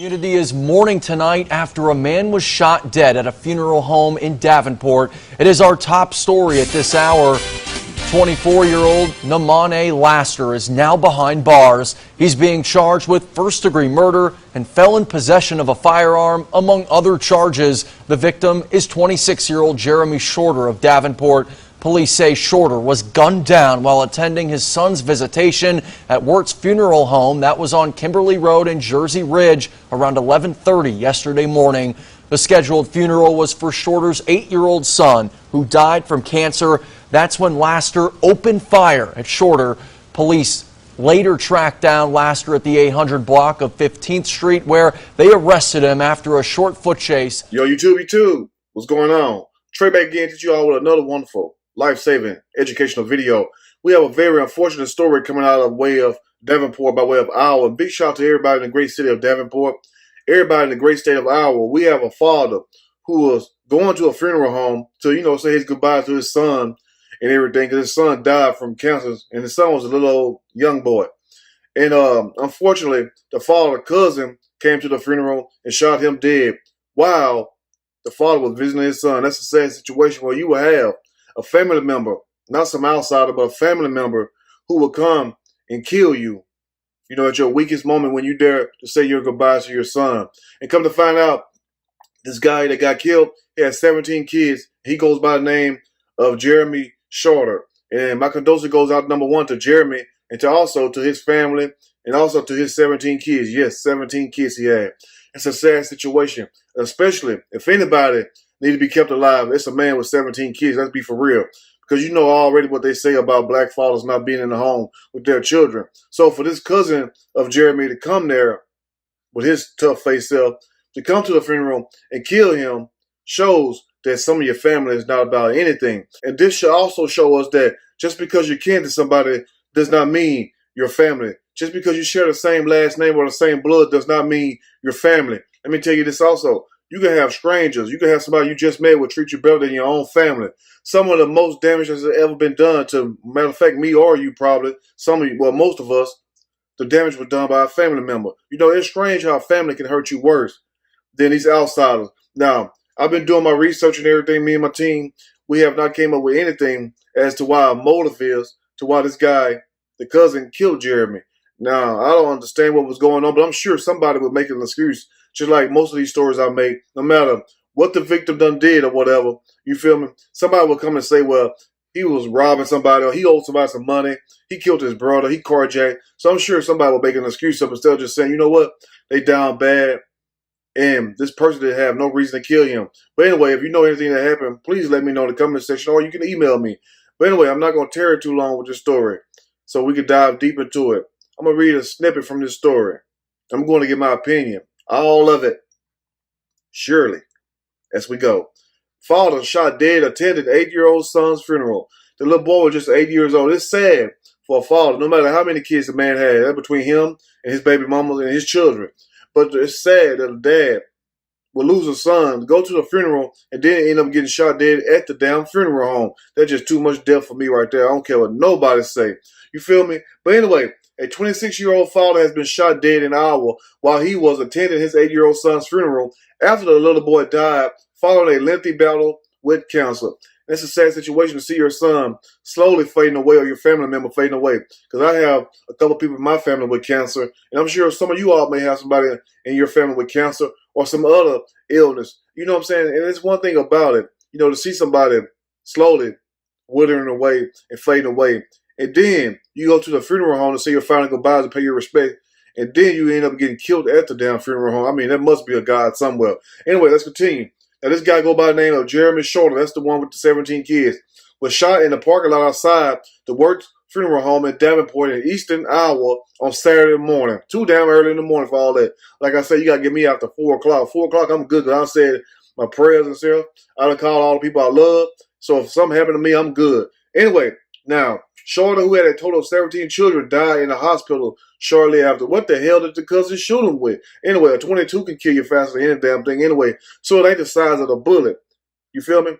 Community is mourning tonight after a man was shot dead at a funeral home in Davenport. It is our top story at this hour. 24-year-old Namane Laster is now behind bars. He's being charged with first-degree murder and felon possession of a firearm, among other charges. The victim is 26-year-old Jeremy Shorter of Davenport. Police say Shorter was gunned down while attending his son's visitation at Wirt's Funeral Home. That was on Kimberly Road in Jersey Ridge around 11:30 yesterday morning. The scheduled funeral was for Shorter's 8-year-old son, who died from cancer. That's when Laster opened fire at Shorter. Police later tracked down Laster at the 800 block of 15th Street, where they arrested him after a short foot chase. Yo, YouTube, what's going on? Trey back again to you all with another wonderful, life-saving, educational video. We have a very unfortunate story coming out of way of Davenport by way of Iowa. Big shout out to everybody in the great city of Davenport, everybody in the great state of Iowa. We have a father who was going to a funeral home to, say his goodbye to his son and everything, because his son died from cancer, and his son was a little old young boy. And unfortunately, the father cousin came to the funeral and shot him dead while the father was visiting his son. That's a sad situation where you will have a family member, not some outsider, but a family member who will come and kill you, at your weakest moment when you dare to say your goodbyes to your son. And come to find out, this guy that got killed, he had 17 kids. He goes by the name of Jeremy Shorter. And my condolences goes out, number one, to Jeremy, and also to his family, and also to his 17 kids. Yes, 17 kids he had. It's a sad situation, especially if anybody need to be kept alive. It's a man with 17 kids. Let's be for real. Because you know already what they say about black fathers not being in the home with their children. So for this cousin of Jeremy to come there with his tough face self, to come to the funeral and kill him, shows that some of your family is not about anything. And this should also show us that just because you're kin to somebody does not mean your family. Just because you share the same last name or the same blood does not mean your family. Let me tell you this also. You can have strangers. You can have somebody you just met will treat you better than your own family. Some of the most damage that's ever been done to, matter of fact, me or you probably, some of you, well, most of us, the damage was done by a family member. It's strange how a family can hurt you worse than these outsiders. Now, I've been doing my research and everything, me and my team. We have not came up with anything as to why a motive is, to why this guy, the cousin, killed Jeremy. Now, I don't understand what was going on, but I'm sure somebody would make an excuse. Just like most of these stories I make, no matter what the victim done did or whatever, you feel me? Somebody will come and say, well, he was robbing somebody, or he owed somebody some money, he killed his brother, he carjacked. So I'm sure somebody will make an excuse up instead of just saying, you know what, they down bad, and this person didn't have no reason to kill him. But anyway, if you know anything that happened, please let me know in the comment section, or you can email me. But anyway, I'm not going to tear it too long with this story, so we can dive deep into it. I'm going to read a snippet from this story. I'm going to give my opinion. All of it. Surely. As we go. Father shot dead attended 8-year-old son's funeral. The little boy was just 8 years old. It's sad for a father, no matter how many kids the man had. That's between him and his baby mama and his children. But it's sad that a dad will lose a son, go to the funeral, and then end up getting shot dead at the damn funeral home. That's just too much death for me right there. I don't care what nobody say. You feel me? But anyway, a 26-year-old father has been shot dead in Iowa while he was attending his 8-year-old son's funeral after the little boy died following a lengthy battle with cancer. It's a sad situation to see your son slowly fading away, or your family member fading away. Because I have a couple people in my family with cancer, and I'm sure some of you all may have somebody in your family with cancer or some other illness. You know what I'm saying? And it's one thing about it, to see somebody slowly withering away and fading away. And then you go to the funeral home to say your final goodbyes and pay your respect. And then you end up getting killed at the damn funeral home. I mean, that must be a God somewhere. Anyway, let's continue. Now, this guy go by the name of Jeremy Shorter. That's the one with the 17 kids. Was shot in the parking lot outside the Wirt's Funeral Home in Davenport in eastern Iowa on Saturday morning. Too damn early in the morning for all that. Like I said, you got to get me after 4 o'clock. 4 o'clock, I'm good. Because I said my prayers and stuff. I done called all the people I love. So if something happened to me, I'm good. Anyway, now, Shorter, who had a total of 17 children, died in the hospital shortly after. What the hell did the cousin shoot him with? Anyway, a 22 can kill you faster than any damn thing anyway. So it ain't the size of the bullet. You feel me?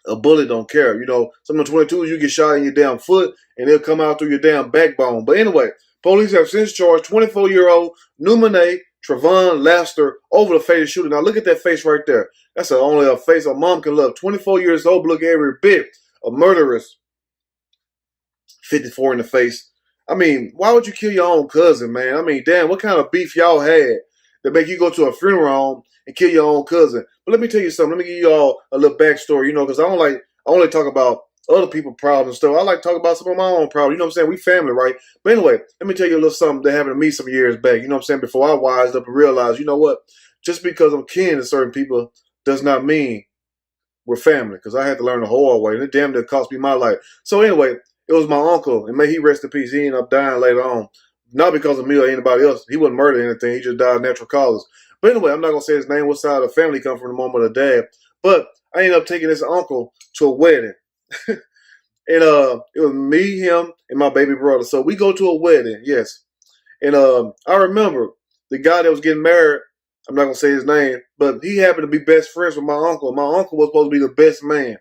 A bullet don't care. Some of the 22s, you get shot in your damn foot, and they'll come out through your damn backbone. But anyway, police have since charged 24-year-old Namane Trevon Laster over the fatal shooter. Now look at that face right there. That's only a face a mom can love. 24 years old, look every bit a murderess. 54 in the face. I mean, why would you kill your own cousin, man? I mean, damn, what kind of beef y'all had that make you go to a funeral home and kill your own cousin? But let me tell you something. Let me give you all a little backstory, because I only talk about other people's problems and stuff. I like to talk about some of my own problems. You know what I'm saying? We family, right? But anyway, let me tell you a little something that happened to me some years back. You know what I'm saying? Before I wised up and realized, you know what? Just because I'm kin to certain people does not mean we're family. Because I had to learn the hard way. And it damn near cost me my life. So anyway, it was my uncle. And may he rest in peace. He ended up dying later on. Not because of me or anybody else. He wasn't murdered or anything. He just died of natural causes. But anyway, I'm not going to say his name, what side of the family come from, the mom or the dad. But I ended up taking this uncle to a wedding. And it was me, him, and my baby brother. So we go to a wedding, yes. And I remember the guy that was getting married, I'm not going to say his name, but he happened to be best friends with my uncle. My uncle was supposed to be the best man.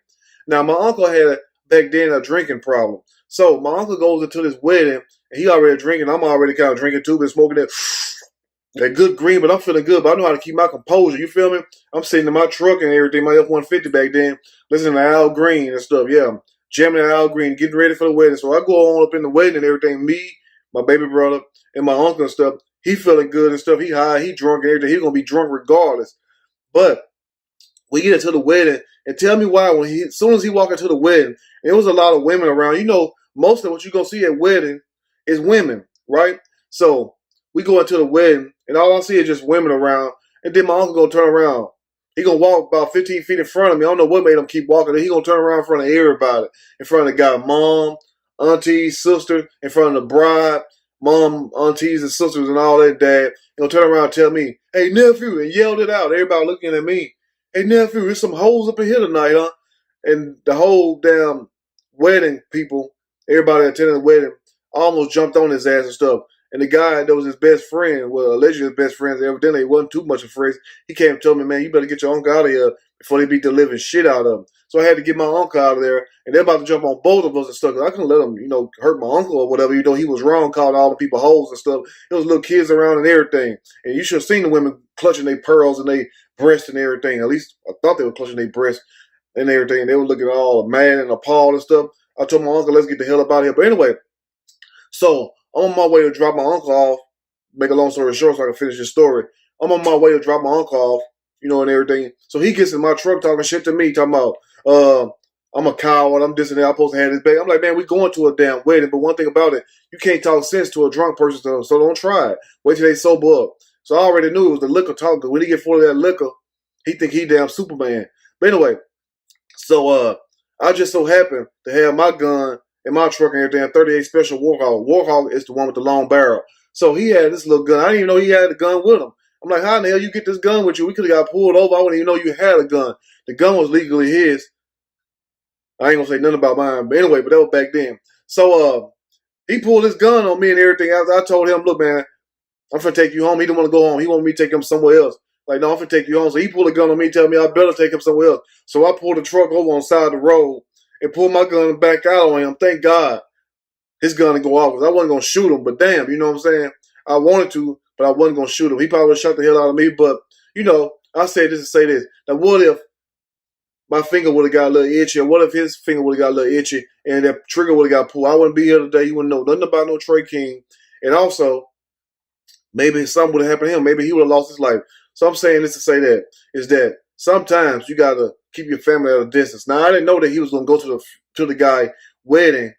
Now, my uncle had, back then, a drinking problem. So my uncle goes into this wedding, and he already drinking. I'm already kind of drinking too, been smoking that good green, but I'm feeling good. But I know how to keep my composure. You feel me? I'm sitting in my truck and everything, my F-150 back then, listening to Al Green and stuff. Yeah, jamming at Al Green, getting ready for the wedding. So I go on up in the wedding and everything. Me, my baby brother, and my uncle and stuff. He feeling good and stuff. He high, he drunk and everything. He's gonna be drunk regardless. But we get into the wedding, and tell me why as soon as he walked into the wedding, and there was a lot of women around. Most of what you're gonna see at wedding is women, right? So we go into the wedding, and all I see is just women around. And then my uncle gonna turn around. He gonna walk about 15 feet in front of me. I don't know what made him keep walking. He gonna turn around in front of everybody, in front of the guy, mom, aunties, sisters, in front of the bride, mom, aunties, and sisters, and all that. Dad, he gonna turn around and tell me, "Hey nephew," and yelled it out. Everybody looking at me. "Hey nephew, there's some hoes up in here tonight, huh?" And the whole damn wedding people, everybody attending the wedding, almost jumped on his ass and stuff. And the guy that was his best friend, well, allegedly his best friend, evidently it wasn't too much of friends. He came and told me, "Man, you better get your uncle out of here before they beat the living shit out of him." So I had to get my uncle out of there, and they're about to jump on both of us and stuff. I couldn't let them, hurt my uncle or whatever. He was wrong, calling all the people hoes and stuff. There was little kids around and everything. And you should have seen the women clutching their pearls and their breasts and everything. At least I thought they were clutching their breasts and everything. And they were looking all mad and appalled and stuff. I told my uncle, "Let's get the hell up out of here." But anyway, so I'm on my way to drop my uncle off. Make a long story short so I can finish this story. I'm on my way to drop my uncle off, and everything. So he gets in my truck talking shit to me, talking about, I'm a coward, I'm this and that, I'm supposed to have this baby. I'm like, man, we going to a damn wedding, but one thing about it, you can't talk sense to a drunk person, so don't try it. Wait till they sober up. So I already knew it was the liquor talking, because when he get full of that liquor, he think he damn Superman. But anyway, so I just so happened to have my gun in my truck and everything, 38 Special Warhawk. Warhawk is the one with the long barrel. So he had this little gun. I didn't even know he had the gun with him. I'm like, how in the hell you get this gun with you? We could have got pulled over. I wouldn't even know you had a gun. The gun was legally his. I ain't gonna say nothing about mine. But anyway, that was back then. So he pulled his gun on me and everything. I told him, "Look, man, I'm finna take you home." He didn't want to go home. He wanted me to take him somewhere else. Like, "No, I'm finna take you home." So he pulled a gun on me, telling me I better take him somewhere else. So I pulled the truck over on the side of the road and pulled my gun back out on him. Thank God his gun didn't go off, because I wasn't gonna shoot him. But damn, you know what I'm saying? I wanted to, but I wasn't going to shoot him. He probably would have shot the hell out of me. But, I say this to say this. Now, what if my finger would have got a little itchy? Or what if his finger would have got a little itchy and that trigger would have got pulled? I wouldn't be here today. You wouldn't know nothing about no Trey King. And also, maybe something would have happened to him. Maybe he would have lost his life. So I'm saying this to say that, is that sometimes you got to keep your family at a distance. Now, I didn't know that he was going to go to the guy wedding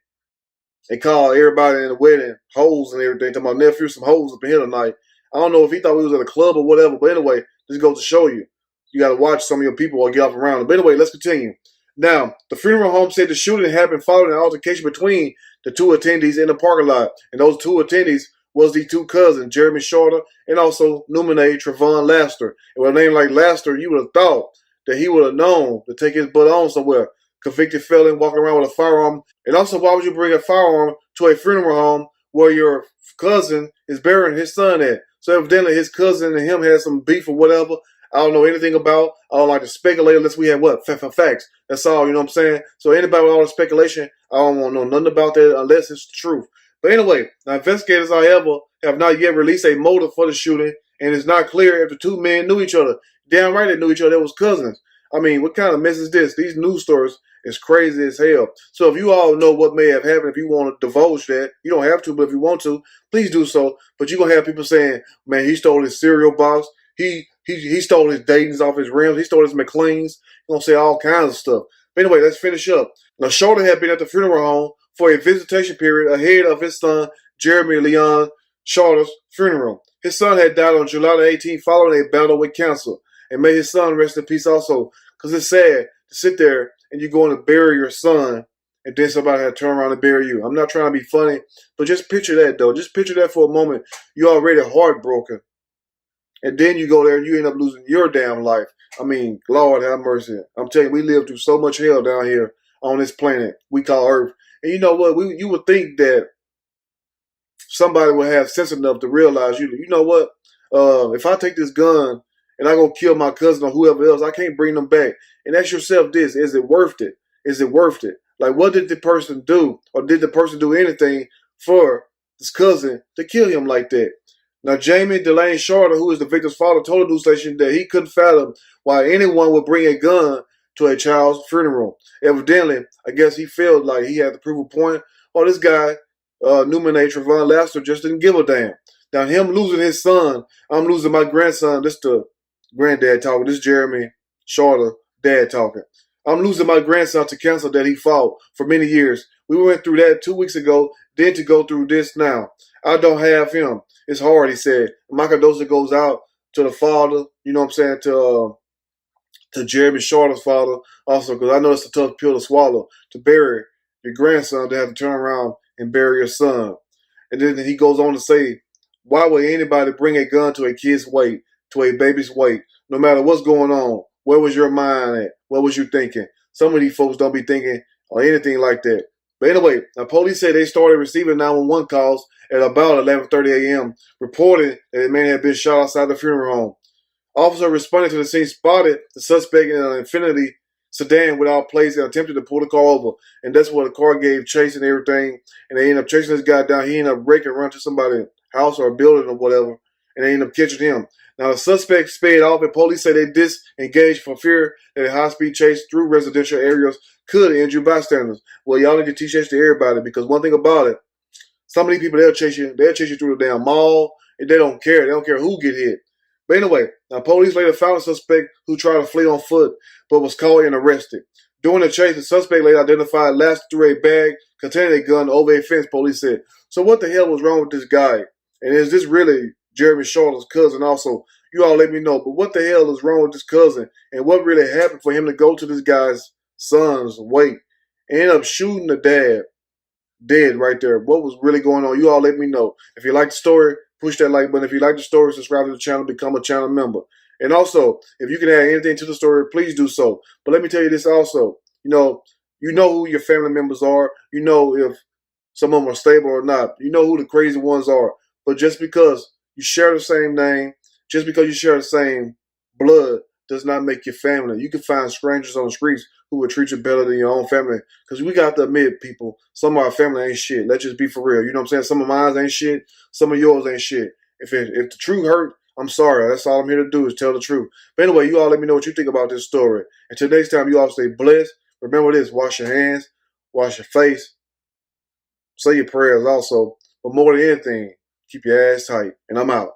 and call everybody in the wedding hoes and everything. Talking about, "Nephew, some hoes up in here tonight." I don't know if he thought we was at a club or whatever. But anyway, this goes to show you. You got to watch some of your people or get off around them. But anyway, let's continue. Now, the funeral home said the shooting happened following an altercation between the two attendees in the parking lot. And those two attendees was the two cousins, Jeremy Shorter and also Numine Trevon Laster. And with a name like Laster, you would have thought that he would have known to take his butt on somewhere. Convicted felon walking around with a firearm. And also, why would you bring a firearm to a funeral home where your cousin is burying his son at? So evidently his cousin and him had some beef or whatever. I don't know anything about. I don't like to speculate unless we have facts. That's all, you know what I'm saying? So anybody with all the speculation, I don't want to know nothing about that unless it's the truth. But anyway, now investigators, however, have not yet released a motive for the shooting, And it's not clear if the two men knew each other. Damn right they knew each other. They was cousins. I mean, what kind of mess is this? These news stories is crazy as hell. So if you all know what may have happened, if you want to divulge that, you don't have to, but if you want to, please do so. But you're going to have people saying, man, he stole his cereal box. He stole his Dayton's off his rims. He stole his McLean's. You're going to say all kinds of stuff. But anyway, let's finish up. Now, Shorter had been at the funeral home for a visitation period ahead of his son, Jeremy Leon Shorter's funeral. His son had died on July the 18th following a battle with cancer. And may his son rest in peace also. Because it's sad to sit there and you're going to bury your son and then somebody had to turn around and bury you. I'm not trying to be funny, but just picture that, though. Just picture that for a moment. You're already heartbroken. And then you go there and you end up losing your damn life. I mean, Lord have mercy. I'm telling you, we live through so much hell down here on this planet we call Earth. And you know what? You would think that somebody would have sense enough to realize, you know what? If I take this gun and I go kill my cousin or whoever else, I can't bring them back. And ask yourself this, is it worth it? Is it worth it? Like, what did the person do? Or did the person do anything for this cousin to kill him like that? Now, Jamie Delane Shorter, who is the victim's father, told the news station that he couldn't fathom why anyone would bring a gun to a child's funeral. Evidently, I guess he felt like he had to prove a point. Or this guy, Newman Trevon Laster, just didn't give a damn. Now, him losing his son, I'm losing my grandson. This the granddad talking. This Jeremy Shorter, dad talking. I'm losing my grandson to cancer that he fought for many years. We went through that 2 weeks ago, then to go through this now. I don't have him. It's hard, he said. My condolences goes out to the father, you know what I'm saying, to Jeremy Shorter's father also, because I know it's a tough pill to swallow, to bury your grandson, to have to turn around and bury your son. And then he goes on to say, why would anybody bring a gun to a kid's weight, to a baby's weight, no matter what's going on? Where was your mind at? What was you thinking? Some of these folks don't be thinking or anything like that. But anyway, now police say they started receiving 911 calls at about 11:30 a.m., reporting that a man had been shot outside the funeral home. Officer responding to the scene spotted the suspect in an Infiniti sedan without plates and attempted to pull the car over. And that's what the car gave chase and everything. And they ended up chasing this guy down. He ended up breaking and run to somebody's house or a building or whatever. And they ended up catching him. Now, the suspect sped off, and police say they disengaged for fear that a high-speed chase through residential areas could injure bystanders. Well, y'all need to teach that to everybody, because one thing about it, some of these people, they'll chase you through the damn mall, and they don't care. They don't care who get hit. But anyway, now police later found a suspect who tried to flee on foot, but was caught and arrested. During the chase, the suspect later identified lashed through a bag containing a gun over a fence, police said. So what the hell was wrong with this guy? And is this really Jeremy Shorter's cousin also? You all let me know. But what the hell is wrong with this cousin? And what really happened for him to go to this guy's son's wake and end up shooting the dad dead right there? What was really going on? You all let me know. If you like the story, push that like button. If you like the story, subscribe to the channel, become a channel member. And also, if you can add anything to the story, please do so. But let me tell you this also. You know who your family members are. You know if some of them are stable or not. You know who the crazy ones are. But just because you share the same name, just because you share the same blood, does not make you family. You can find strangers on the streets who will treat you better than your own family. Because we got to admit, people, some of our family ain't shit. Let's just be for real. You know what I'm saying? Some of mine ain't shit. Some of yours ain't shit. If the truth hurt, I'm sorry. That's all I'm here to do is tell the truth. But anyway, you all let me know what you think about this story. Until next time, you all stay blessed. Remember this, wash your hands, wash your face, say your prayers also. But more than anything, keep your ass tight. And I'm out.